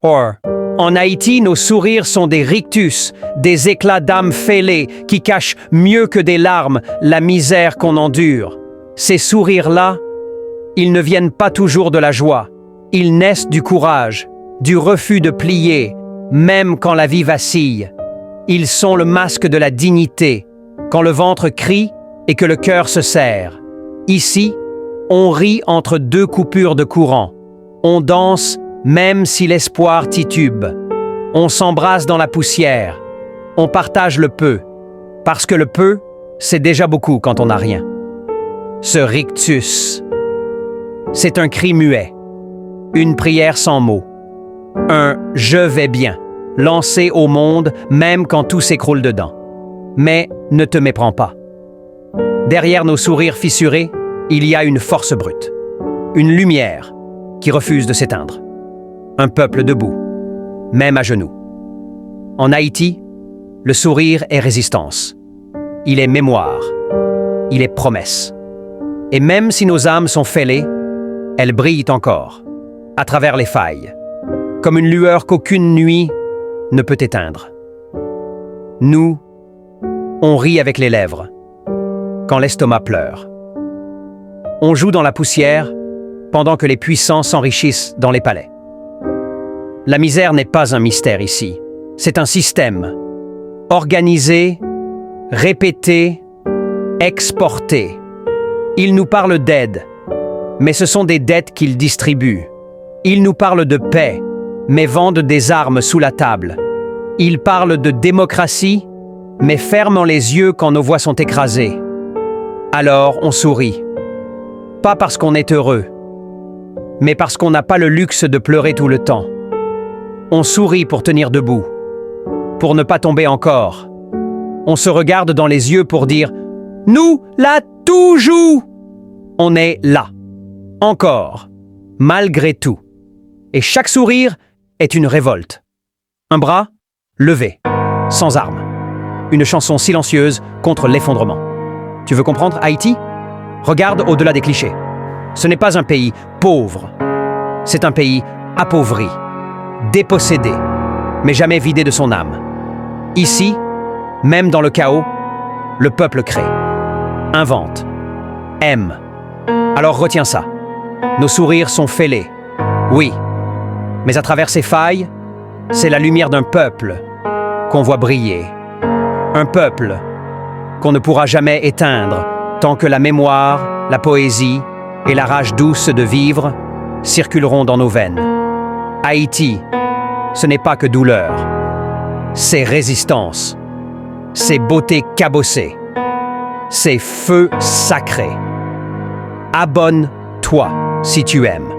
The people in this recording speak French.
Or, en Haïti, nos sourires sont des rictus, des éclats d'âme fêlés qui cachent mieux que des larmes la misère qu'on endure. Ces sourires-là, ils ne viennent pas toujours de la joie. Ils naissent du courage, du refus de plier, même quand la vie vacille. Ils sont le masque de la dignité, quand le ventre crie et que le cœur se serre. Ici, on rit entre deux coupures de courant. On danse même si l'espoir titube. On s'embrasse dans la poussière. On partage le peu, parce que le peu, c'est déjà beaucoup quand on n'a rien. Ce rictus, c'est un cri muet, une prière sans mots, un « je vais bien » lancé au monde même quand tout s'écroule dedans. Mais ne te méprends pas. Derrière nos sourires fissurés, il y a une force brute, une lumière qui refuse de s'éteindre. Un peuple debout, même à genoux. En Haïti, le sourire est résistance. Il est mémoire. Il est promesse. Et même si nos âmes sont fêlées, elles brillent encore, à travers les failles, comme une lueur qu'aucune nuit ne peut éteindre. Nous, on rit avec les lèvres, quand l'estomac pleure. On joue dans la poussière, pendant que les puissants s'enrichissent dans les palais. La misère n'est pas un mystère ici, c'est un système, organisé, répété, exporté. Il nous parle d'aide, mais ce sont des dettes qu'il distribue. Il nous parle de paix, mais vendent des armes sous la table. Il parle de démocratie, mais ferment les yeux quand nos voix sont écrasées. Alors on sourit. Pas parce qu'on est heureux, mais parce qu'on n'a pas le luxe de pleurer tout le temps. On sourit pour tenir debout, pour ne pas tomber encore. On se regarde dans les yeux pour dire « Nous, là, toujours !» On est là, encore, malgré tout. Et chaque sourire est une révolte. Un bras levé, sans armes. Une chanson silencieuse contre l'effondrement. Tu veux comprendre Haïti? Regarde au-delà des clichés. Ce n'est pas un pays pauvre. C'est un pays appauvri, dépossédé, mais jamais vidé de son âme. Ici, même dans le chaos, le peuple crée, invente, aime. Alors retiens ça. Nos sourires sont fêlés, oui. Mais à travers ces failles, c'est la lumière d'un peuple qu'on voit briller. Un peuple qu'on ne pourra jamais éteindre tant que la mémoire, la poésie et la rage douce de vivre circuleront dans nos veines. Haïti, ce n'est pas que douleur, c'est résistance, c'est beauté cabossée, c'est feu sacré. Abonne-toi si tu aimes.